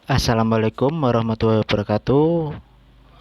Assalamualaikum warahmatullahi wabarakatuh.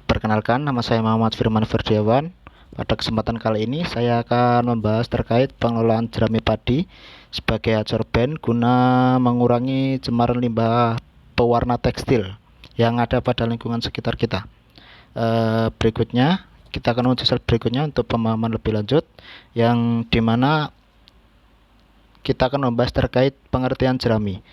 Perkenalkan, nama saya Muhammad Firman Ferdiawan. Pada kesempatan kali ini saya akan membahas terkait pengelolaan jerami padi sebagai adsorben guna mengurangi cemaran limbah pewarna tekstil yang ada pada lingkungan sekitar kita. Berikutnya kita akan uji slide berikutnya untuk pemahaman lebih lanjut, yang dimana kita akan membahas terkait pengertian jerami.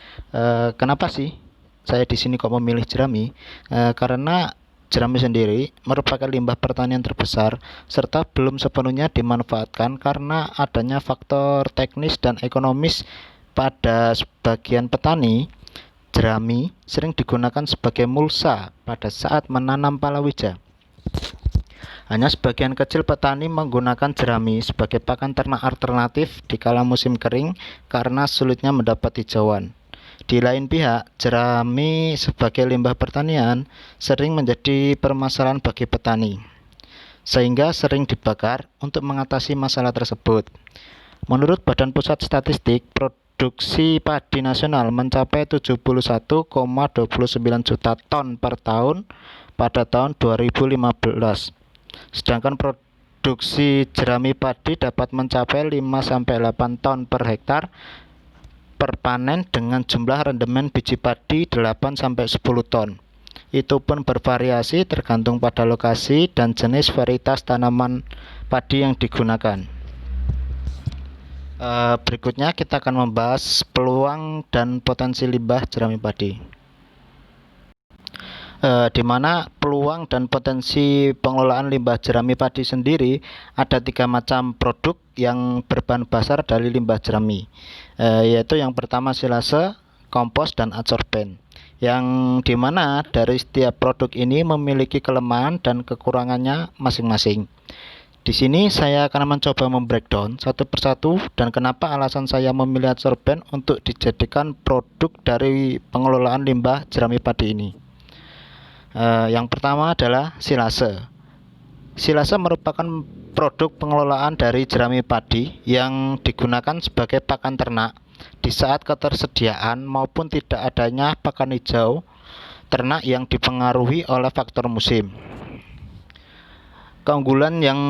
Kenapa sih saya di sini kok memilih jerami? Karena jerami sendiri merupakan limbah pertanian terbesar serta belum sepenuhnya dimanfaatkan karena adanya faktor teknis dan ekonomis. Pada sebagian petani, jerami sering digunakan sebagai mulsa pada saat menanam palawija. Hanya sebagian kecil petani menggunakan jerami sebagai pakan ternak alternatif di kala musim kering karena sulitnya mendapat hijauan. Di lain pihak, jerami sebagai limbah pertanian sering menjadi permasalahan bagi petani, sehingga sering dibakar untuk mengatasi masalah tersebut. Menurut Badan Pusat Statistik, produksi padi nasional mencapai 71,29 juta ton per tahun pada tahun 2015. Sedangkan produksi jerami padi dapat mencapai 5-8 ton per hektar per panen dengan jumlah rendemen biji padi 8-10 ton. Itu pun bervariasi tergantung pada lokasi dan jenis varietas tanaman padi yang digunakan. Berikutnya kita akan membahas peluang dan potensi limbah jerami padi. Di mana peluang dan potensi pengelolaan limbah jerami padi sendiri ada 3 macam produk yang berbahan dasar dari limbah jerami, yaitu yang pertama silase, kompos, dan adsorben, yang dimana dari setiap produk ini memiliki kelemahan dan kekurangannya masing-masing. Di sini saya akan mencoba membreakdown satu persatu dan kenapa alasan saya memilih adsorben untuk dijadikan produk dari pengelolaan limbah jerami padi ini. Yang pertama adalah silase. Silase merupakan produk pengelolaan dari jerami padi yang digunakan sebagai pakan ternak di saat ketersediaan maupun tidak adanya pakan hijau ternak yang dipengaruhi oleh faktor musim. Keunggulan yang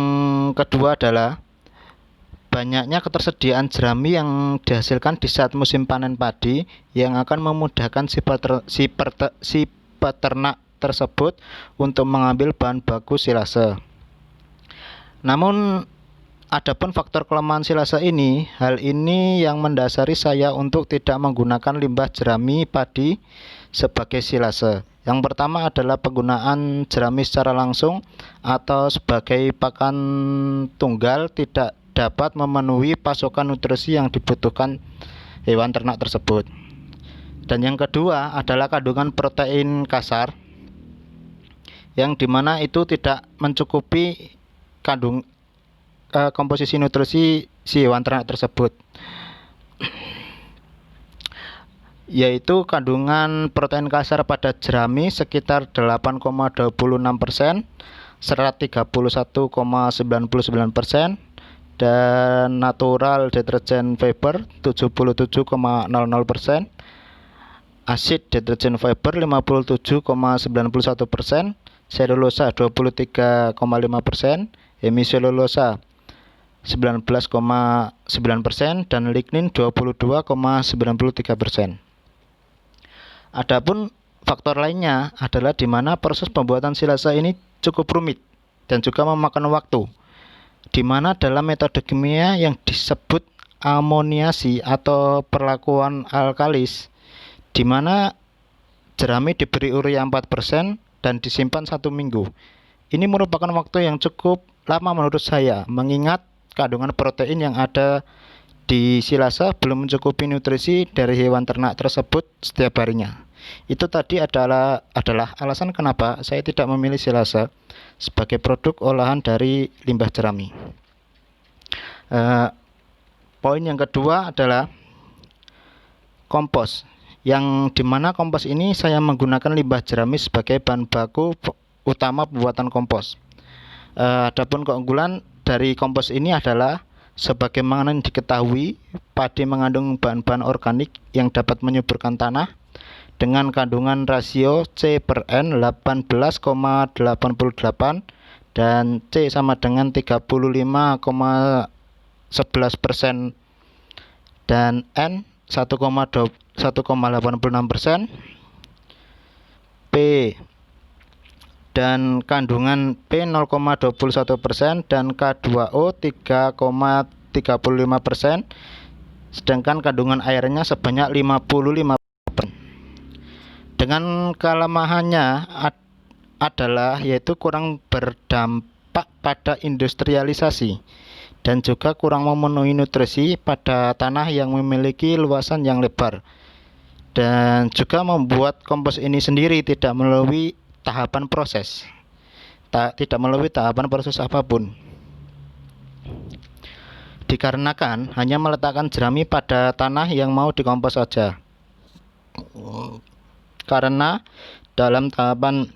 kedua adalah banyaknya ketersediaan jerami yang dihasilkan di saat musim panen padi yang akan memudahkan si peternak tersebut untuk mengambil bahan baku silase. Namun adapun faktor kelemahan silase ini, hal ini yang mendasari saya untuk tidak menggunakan limbah jerami padi sebagai silase. Yang pertama adalah penggunaan jerami secara langsung atau sebagai pakan tunggal tidak dapat memenuhi pasokan nutrisi yang dibutuhkan hewan ternak tersebut. Dan yang kedua adalah kandungan protein kasar, yang dimana itu tidak mencukupi komposisi nutrisi si hewan ternak tersebut, yaitu kandungan protein kasar pada jerami sekitar 8,26%, serat 31,99%, dan natural deterjen fiber 77,00%, asid deterjen fiber 57,91%, selulosa 23,5%, hemiselulosa 19,9%, dan lignin 22,93%. Adapun faktor lainnya adalah di mana proses pembuatan silase ini cukup rumit dan juga memakan waktu, di mana dalam metode kimia yang disebut amoniasi atau perlakuan alkalis, di mana jerami diberi urea 4% dan disimpan 1 minggu. Ini merupakan waktu yang cukup lama menurut saya, mengingat kandungan protein yang ada di silase belum mencukupi nutrisi dari hewan ternak tersebut setiap harinya. Itu tadi adalah alasan kenapa saya tidak memilih silase sebagai produk olahan dari limbah jerami. Poin yang kedua adalah kompos, yang dimana kompos ini saya menggunakan limbah jerami sebagai bahan baku utama pembuatan kompos. Adapun keunggulan dari kompos ini adalah sebagaimana diketahui, padi mengandung bahan-bahan organik yang dapat menyuburkan tanah dengan kandungan rasio C per N 18,88 dan C sama dengan 35,11% dan N 1,86%, P dan kandungan P 0,21% dan K2O 3,35%, sedangkan kandungan airnya sebanyak 55%. Dengan kelemahannya adalah yaitu kurang berdampak pada industrialisasi dan juga kurang memenuhi nutrisi pada tanah yang memiliki luasan yang lebar, dan juga membuat kompos ini sendiri tidak melalui tahapan proses apapun, dikarenakan hanya meletakkan jerami pada tanah yang mau dikompos saja. Karena dalam tahapan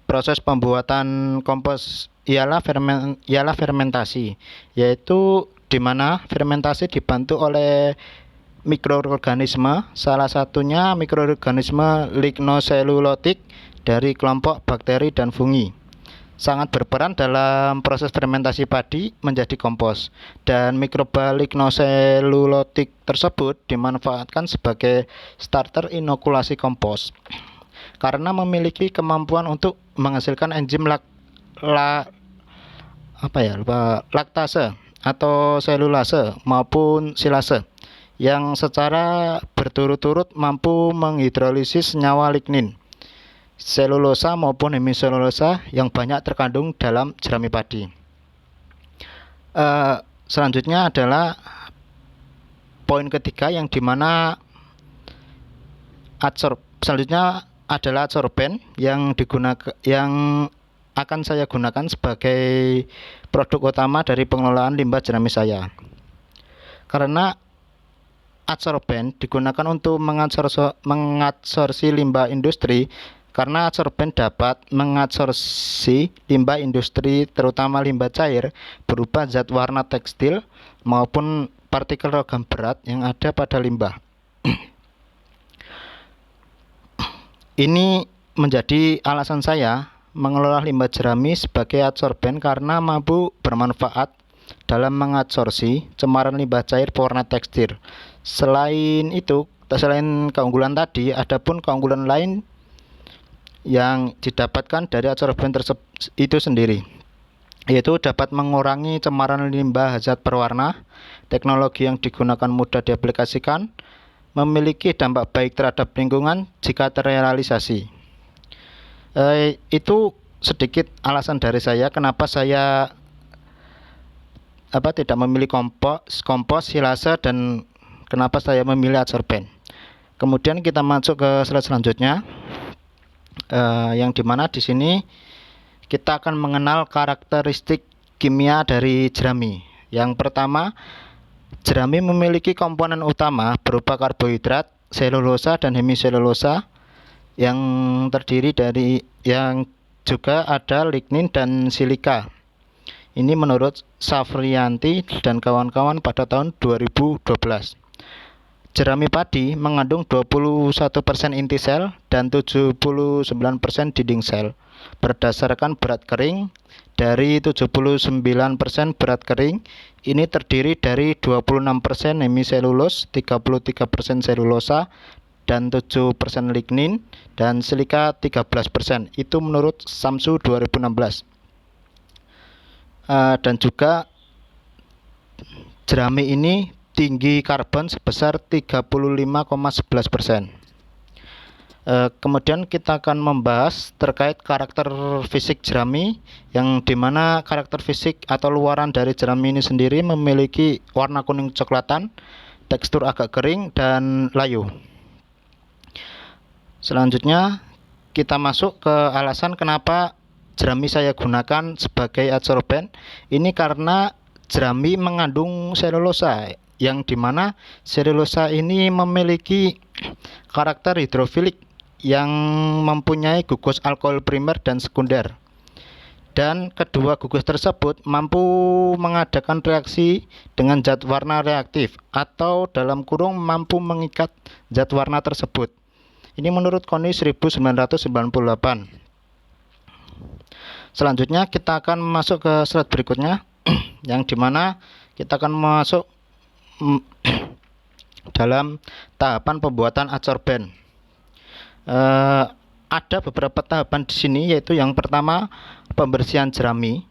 proses pembuatan kompos ialah fermentasi, yaitu di mana fermentasi dibantu oleh mikroorganisme, salah satunya mikroorganisme lignoselulotik dari kelompok bakteri dan fungi, sangat berperan dalam proses fermentasi padi menjadi kompos, dan mikroba lignoselulotik tersebut dimanfaatkan sebagai starter inokulasi kompos karena memiliki kemampuan untuk menghasilkan enzim laktase atau selulase maupun silase yang secara berturut-turut mampu menghidrolisis senyawa lignin, selulosa maupun hemiselulosa yang banyak terkandung dalam jerami padi. Selanjutnya adalah poin ketiga, yang dimana selanjutnya adalah adsorben yang akan saya gunakan sebagai produk utama dari pengelolaan limbah jerami saya. Karena adsorben digunakan untuk mengadsorsi limbah industri, karena adsorben dapat mengadsorsi limbah industri, terutama limbah cair berupa zat warna tekstil maupun partikel logam berat yang ada pada limbah. Ini menjadi alasan saya mengelola limbah jerami sebagai adsorben, karena mampu bermanfaat dalam mengadsorsi cemaran limbah cair berwarna tekstil. Selain keunggulan tadi, adapun keunggulan lain yang didapatkan dari adsorben itu sendiri, yaitu dapat mengurangi cemaran limbah zat berwarna, teknologi yang digunakan mudah diaplikasikan, memiliki dampak baik terhadap lingkungan jika terrealisasi. Itu sedikit alasan dari saya kenapa saya tidak memilih kompos, silase, dan kenapa saya memilih adsorben. Kemudian kita masuk ke slide selanjutnya, yang dimana di sini kita akan mengenal karakteristik kimia dari jerami. Yang pertama, jerami memiliki komponen utama berupa karbohidrat, selulosa, dan hemiselulosa yang terdiri dari yang juga ada lignin dan silika. Ini menurut Safrianti dan kawan-kawan pada tahun 2012. Jerami padi mengandung 21% inti sel dan 79% dinding sel. Berdasarkan berat kering, dari 79% berat kering ini terdiri dari 26% hemiselulose, 33% selulosa, dan 7% lignin, dan silika 13%. Itu menurut Samsu 2016. Dan juga jerami ini tinggi karbon sebesar 35,11%. Kemudian kita akan membahas terkait karakter fisik jerami, yang dimana karakter fisik atau luaran dari jerami ini sendiri memiliki warna kuning coklatan, tekstur agak kering, dan layu. Selanjutnya kita masuk ke alasan kenapa jerami saya gunakan sebagai adsorben. Ini karena jerami mengandung selulosa, yang dimana selulosa ini memiliki karakter hidrofilik yang mempunyai gugus alkohol primer dan sekunder, dan kedua gugus tersebut mampu mengadakan reaksi dengan zat warna reaktif, atau dalam kurung mampu mengikat zat warna tersebut. Ini menurut KONI 1998. Selanjutnya kita akan masuk ke slide berikutnya yang dimana kita akan masuk dalam tahapan pembuatan adsorben. Ada beberapa tahapan di sini, yaitu yang pertama pembersihan jerami,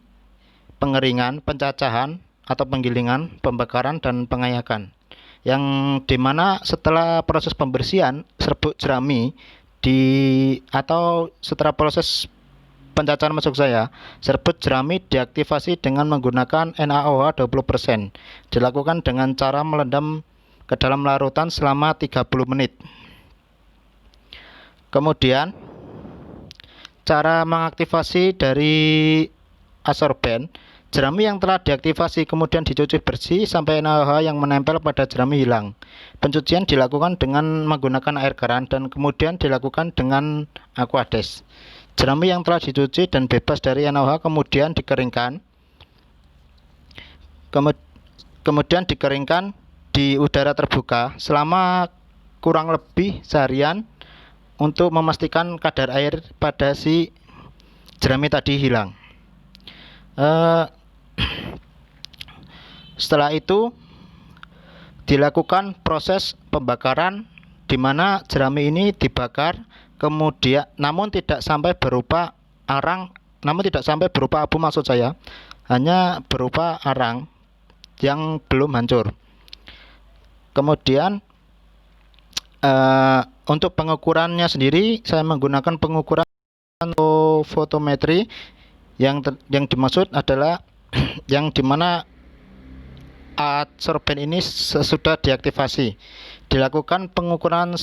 pengeringan, pencacahan atau penggilingan, pembakaran, dan pengayakan. Yang dimana setelah proses pembersihan serbuk jerami atau setelah proses pencacahan maksud saya, serbuk jerami diaktifasi dengan menggunakan NaOH 20%. Dilakukan dengan cara melendam ke dalam larutan selama 30 menit. Kemudian cara mengaktifasi dari adsorben, jerami yang telah diaktifasi kemudian dicuci bersih sampai NaOH yang menempel pada jerami hilang. Pencucian dilakukan dengan menggunakan air garam dan kemudian dilakukan dengan aquades. Jerami yang telah dicuci dan bebas dari NaOH kemudian dikeringkan. Kemudian dikeringkan di udara terbuka selama kurang lebih seharian untuk memastikan kadar air pada si jerami tadi hilang. Setelah itu dilakukan proses pembakaran, di mana jerami ini dibakar, kemudian namun tidak sampai berupa abu, maksud saya, hanya berupa arang yang belum hancur. Kemudian untuk pengukurannya sendiri saya menggunakan pengukuran fotometri. Yang dimaksud adalah yang dimana adsorben ini sesudah diaktifasi. Dilakukan pengukuran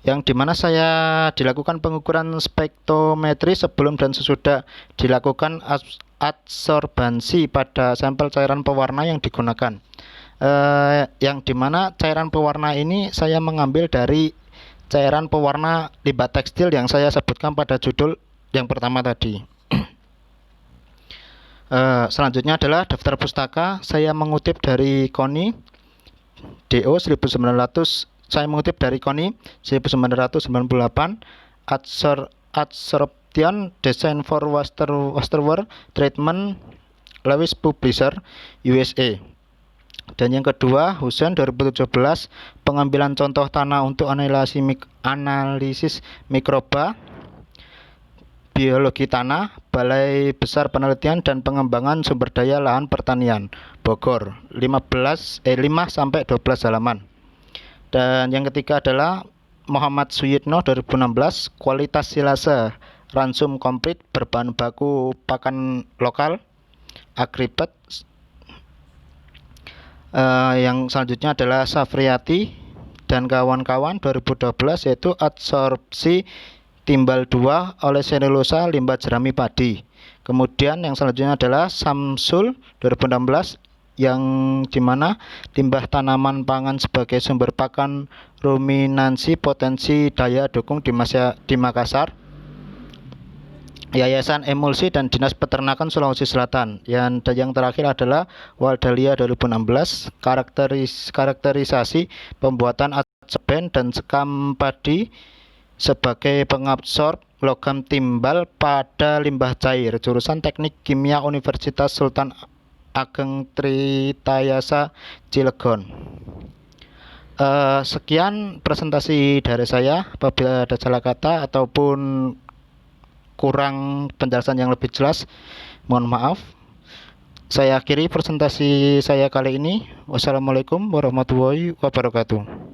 yang dimana saya dilakukan pengukuran spektrometri sebelum dan sesudah dilakukan adsorbansi pada sampel cairan pewarna yang digunakan. Yang dimana cairan pewarna ini saya mengambil dari cairan pewarna limbah tekstil yang saya sebutkan pada judul yang pertama tadi. Selanjutnya adalah daftar pustaka. Saya mengutip dari KONI DO 1900. Saya mengutip dari KONI 1998. Adsorption Design for Wastewater Treatment, Lewis Publisher, USA. Dan yang kedua, Husen 2017, pengambilan contoh tanah untuk analisis mikroba, biologi tanah, Balai Besar Penelitian dan Pengembangan Sumber Daya Lahan Pertanian, Bogor, 5-12 halaman. Dan yang ketiga adalah Muhammad Suyitno 2016, kualitas silase ransum komplit berbahan baku pakan lokal, Agribet. Yang selanjutnya adalah Safriati dan kawan-kawan 2012, yaitu adsorpsi timbal 2 oleh selulosa limbah jerami padi. Kemudian yang selanjutnya adalah Samsul 2016, yang dimana limbah tanaman pangan sebagai sumber pakan ruminansi potensi daya dukung di Makassar, Yayasan Emulsi dan Dinas Peternakan Sulawesi Selatan. Dan yang terakhir adalah Waldalia 2016, karakterisasi pembuatan adsorben dan sekam padi sebagai pengabsorb logam timbal pada limbah cair, jurusan Teknik Kimia Universitas Sultan Ageng Tritayasa, Cilegon. Sekian presentasi dari saya. Apabila ada salah kata ataupun kurang penjelasan yang lebih jelas, mohon maaf. Saya akhiri presentasi saya kali ini. Wassalamualaikum warahmatullahi wabarakatuh.